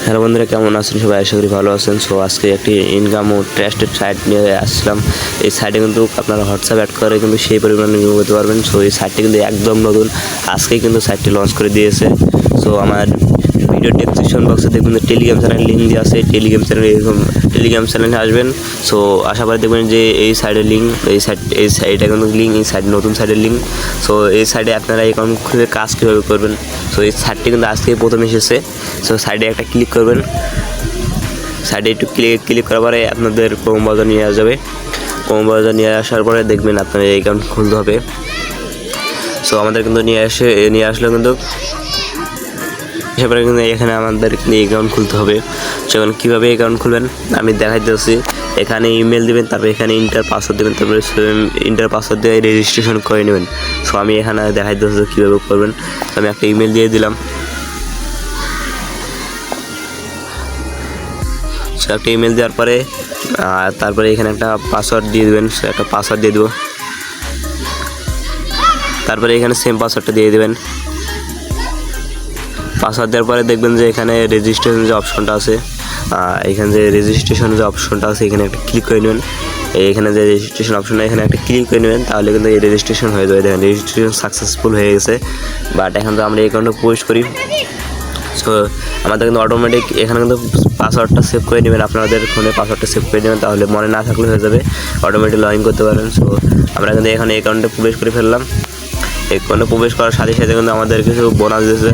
Hello বন্ধুরা, কেমন আছেন সবাই? আশা করি ভালো আছেন। সো আজকে একটি ইনকাম ও ট্রাস্টেড সাইট নিয়ে আসলাম। এই সাইটে কিন্তু আপনারা হোয়াটসঅ্যাপ অ্যাড করে কিন্তু সেই পরিমাণে ইনকাম করতে পারবেন। সো এই সাইটটি কিন্তু একদম নতুন, আজকেই কিন্তু সাইটটি লঞ্চ করে দিয়েছে। সো আমার ভিডিও ডেসক্রিপশন বক্সে দেখবেন যে টেলিগ্রাম চ্যানেল লিঙ্ক দেওয়া আছে। টেলিগ্রাম চ্যানেলে আসবেন। সো আশা করি দেখবেন যে এই সাইটের লিঙ্ক, এই সাইটটা কিন্তু লিঙ্ক, এই সাইট নতুন সাইটের লিঙ্ক। সো এই সাইটে আপনারা অ্যাকাউন্ট খুলে কাজ কীভাবে করবেন, সো এই সাইটটি কিন্তু আজকেই প্রথম এসেছে। সো সাইটে একটা ক্লিক করবেন। সাইডে একটু ক্লিক করার পরে আপনাদের ক্রোম ব্রাউজার নিয়ে আসা যাবে। ক্রোম ব্রাউজার নিয়ে আসার পরে দেখবেন আপনার এই অ্যাকাউন্ট খুলতে হবে। সো আমাদের কিন্তু নিয়ে আসলে কিন্তু সেবারে কিন্তু এখানে আমাদের অ্যাকাউন্ট খুলতে হবে। সেখানে কীভাবে অ্যাকাউন্ট খুলবেন আমি দেখাই দিচ্ছি। এখানে ইমেল দেবেন, তারপরে এখানে ইন্টার পাসওয়ার্ড দেবেন, তারপরে ইন্টার পাসওয়ার্ড দিয়ে রেজিস্ট্রেশন করে নেবেন। সো আমি এখানে দেখাই দিচ্ছি কীভাবে করবেন। তো আমি একটা ইমেল দিয়ে দিলাম। একটা ইমেল দেওয়ার পরে তারপরে এখানে একটা পাসওয়ার্ড দিয়ে দেবেন। একটা পাসওয়ার্ড দিয়ে দেবো। তারপরে এখানে সেম পাসওয়ার্ডটা দিয়ে দেবেন। পাসওয়ার্ড দেওয়ার পরে দেখবেন যে এখানে রেজিস্ট্রেশন যে অপশনটা আছে, এখানে যে রেজিস্ট্রেশন যে অপশনটা আছে এখানে একটা ক্লিক করে নেবেন। এখানে যে রেজিস্ট্রেশন অপশনটা এখানে একটা ক্লিক করে নেবেন, তাহলে কিন্তু এই রেজিস্ট্রেশন হয়ে যাবে। দেখেন রেজিস্ট্রেশন সাকসেসফুল হয়ে গেছে। বাট এখন তো আমরা এই অ্যাকাউন্টে প্রবেশ করি। সো আমাদের কিন্তু অটোমেটিক এখানে কিন্তু পাসওয়ার্ডটা সেভ করে নেবেন। আপনাদের ফোনে পাসওয়ার্ডটা সেভ করে নেবেন, তাহলে মনে না থাকলে হয়ে যাবে, অটোমেটিক লগ ইন করতে পারেন। সো আমরা কিন্তু এখানে অ্যাকাউন্টে প্রবেশ করে ফেললাম। অ্যাকাউন্টে প্রবেশ করার সাথে সাথে কিন্তু আমাদের কিছু বোনাস দিয়েছে।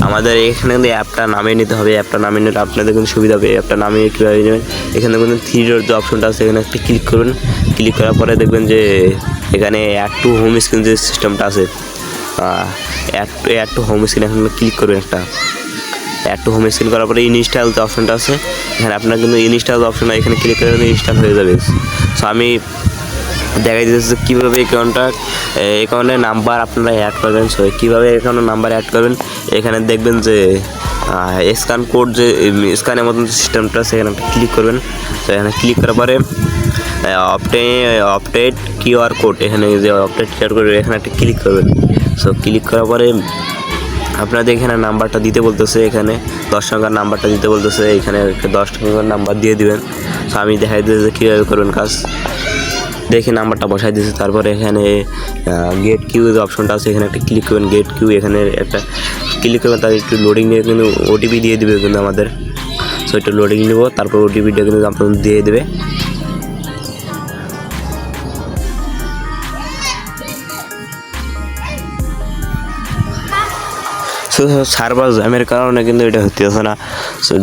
আমাদের এখানে কিন্তু অ্যাপটা নামিয়ে নিতে হবে। অ্যাপটা নামিয়ে নিলে আপনাদের কিন্তু সুবিধা হবে। অ্যাপটা নামিয়ে কীভাবে নেবেন, এখানে কিন্তু থ্রি ডট যে অপশনটা আছে এখানে একটা ক্লিক করবেন। ক্লিক করার পরে দেখবেন যে এখানে অ্যাড টু হোম স্ক্রিন যে সিস্টেমটা আছে, অ্যাড টু হোম স্ক্রিন এখানে ক্লিক করবেন। একটা অ্যাড টু হোম স্ক্রিন করার পরে ইনস্টল যে অপশনটা আছে এখানে আপনার কিন্তু ইনস্টল অপশনটা এখানে ক্লিক করে ইনস্টল হয়ে যাবে। সো আমি দেখাই দিতেছি কীভাবে অ্যাকাউন্টের নাম্বার আপনারা অ্যাড করবেন। সো কীভাবে অ্যাকাউন্টের নাম্বার অ্যাড করবেন, এখানে দেখবেন যে স্ক্যান কোড যে স্ক্যানের মতন সিস্টেমটা সেখানে একটা ক্লিক করবেন। তো এখানে ক্লিক করার পরে আপডেট কিউআর কোড, এখানে যে আপডেট কিউআর কোড এখানে একটা ক্লিক করবেন। সো ক্লিক করার পরে আপনাদের এখানে নাম্বারটা দিতে বলতেছে, এখানে 10 সংখ্যার নাম্বারটা দিতে বলতেছে, এখানে 10 সংখ্যার নাম্বার দিয়ে দিবেন। সো আমি দেখাই দিয়েছি যে কীভাবে করবেন কাজ। দেখে নাম্বারটা বসাই দিয়েছি। তারপরে এখানে গেট কিউ যে অপশনটা আছে এখানে একটা ক্লিক করবেন। গেট কিউ এখানে একটা ক্লিক করবেন, তার একটু লোডিং নিয়ে কিন্তু ওটিপি দিয়ে দেবে কিন্তু আমাদের। সো একটু লোডিং নেব, তারপর ওটিপিটা কিন্তু আপনাদের দিয়ে দেবে। সার্ভার জ্যামের কারণে কিন্তু এটা হতেছে না।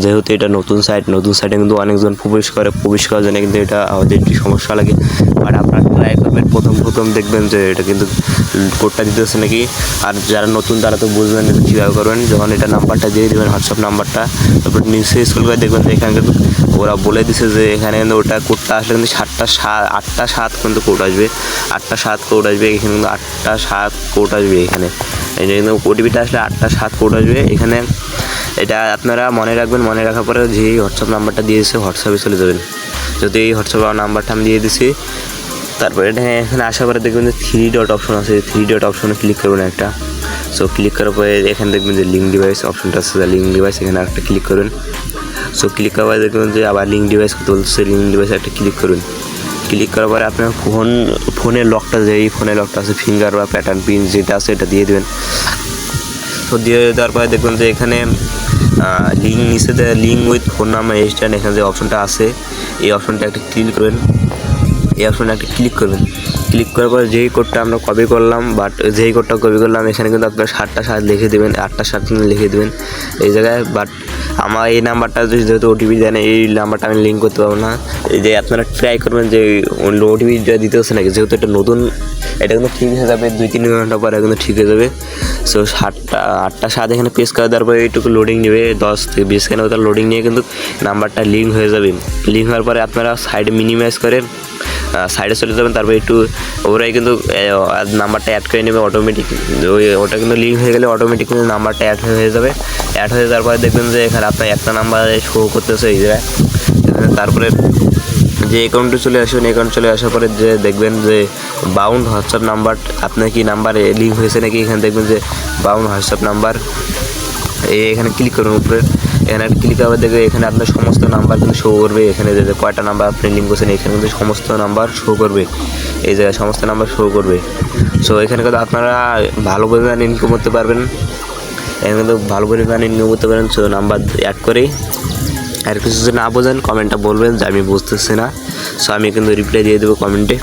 যেহেতু এটা নতুন সাইটে কিন্তু অনেকজন প্রবেশ করার জন্য কিন্তু এটা আমাদের একটু সমস্যা লাগে। বাট আপনারা ট্রাই করবেন, প্রথম দেখবেন যে এটা কিন্তু কোডটা দিতেছে নাকি। আর যারা নতুন তারা তো বুঝবেন কীভাবে করবেন। যখন এটা নাম্বারটা দিয়ে দেবেন, হোয়াটসঅ্যাপ নাম্বারটা, তারপর নিচে স্ক্রল করে দেখবেন যে এখানে কিন্তু ওরা বলে দিছে যে এখানে কিন্তু ওটা কোডটা আসলে কিন্তু 8টা 7 কিন্তু কোড আসবে। 8টা 7 কোড আসবে এখানে, কিন্তু 8টা 7 কোড আসবে এখানে। এই যে কিন্তু ওটিপিটা আসলে 8টা 7 কোড আসবে এখানে। এটা আপনারা মনে রাখবেন। মনে রাখার পরে যে হোয়াটসঅ্যাপ নাম্বারটা দিয়েছে হোয়াটসঅ্যাপে চলে যাবেন। যদি এই হোয়াটসঅ্যাপ নাম্বারটা আমি দিয়ে দিছি, তারপরে এখানে আসার পরে দেখবেন যে 3 ডট অপশন আছে। 3 ডট অপশনে ক্লিক করবেন একটা। সো ক্লিক করার পরে এখানে দেখবেন যে লিঙ্ক ডিভাইস অপশনটা আছে, লিঙ্ক ডিভাইস এখানে একটা ক্লিক করবেন। সো ক্লিক করার পরে দেখবেন যে আবার লিঙ্ক ডিভাইস করতে বলছে, লিঙ্ক ডিভাইসে একটা ক্লিক করবেন। ক্লিক করার পরে আপনার ফোনের লকটা, যেই ফোনের লকটা আছে ফিঙ্গার বা প্যাটার্ন পিন যেটা আছে এটা দিয়ে দেবেন। তো দিয়ে দেওয়ার পরে দেখবেন যে এখানে লিঙ্ক নিচে link with phone number register, এখানে যে অপশনটা আছে এই অপশনটা একটা ক্লিক করবেন। ক্লিক করার পরে যেই কোডটা আমরা কপি করলাম, এখানে কিন্তু আপনার 7টা 7 লিখে দেবেন, 8টা 7 লিখে দেবেন এই জায়গায়। বাট আমার এই নাম্বারটা যেহেতু ওটিপি দেয় না, এই নাম্বারটা আমি লিঙ্ক করতে পারবো না। এই যে আপনারা ট্রাই করবেন যে ওটিপি দিতে হচ্ছে নাকি, যেহেতু এটা নতুন, এটা কিন্তু ঠিক হয়ে যাবে 2-3 ঘন্টা পরে কিন্তু ঠিক হয়ে যাবে। সো 8টা 7 এখানে প্রেস করে দেওয়ার পরে এইটুকু লোডিং নেবে, 10 থেকে 20 সেকেন্ড ওটা লোডিং নিয়ে কিন্তু নাম্বারটা লিঙ্ক হয়ে যাবে। লিঙ্ক হওয়ার পরে আপনারা সাইডে মিনিমাইজ করে সাইডে চলে যাবেন। তারপরে একটু ওরাই কিন্তু নাম্বারটা অ্যাড করে নেবে অটোমেটিক। ওটা কিন্তু লিঙ্ক হয়ে গেলে অটোমেটিক কিন্তু নাম্বারটা অ্যাড হয়ে যাবে। অ্যাড হয়ে যাওয়ার পরে দেখবেন যে এখানে আপনার একটা নাম্বার শো করতেছে এই জায়গায়। তারপরে যে অ্যাকাউন্টে চলে আসবেন, অ্যাকাউন্ট চলে আসার পরে যে দেখবেন যে বাউন্ড হোয়াটসঅ্যাপ নাম্বার, আপনার কি নাম্বারে লিঙ্ক হয়েছে নাকি, এখানে দেখবেন যে বাউন্ড হোয়াটসঅ্যাপ নাম্বার, এখানে ক্লিক করুন উপরে। এখানে ক্লিক করবে, দেখবে এখানে আপনার সমস্ত নাম্বার কিন্তু শো করবে। এখানে যে কয়টা নাম্বার আপনি লিঙ্ক করছেন এখানে কিন্তু সমস্ত নাম্বার শো করবে, এই জায়গায় সমস্ত নাম্বার শো করবে। সো এখানে কিন্তু আপনারা ভালো পরিমাণ ইনকাম করতে পারবেন, এখানে কিন্তু ভালো পরিমাণ ইনকাম করতে পারেন। সো নাম্বার অ্যাড করে আর কিছু যদি না বোঝেন কমেন্টটা বলবেন যে আমি বুঝতেছি না, সো আমি কিন্তু রিপ্লাই দিয়ে দেবো কমেন্টে।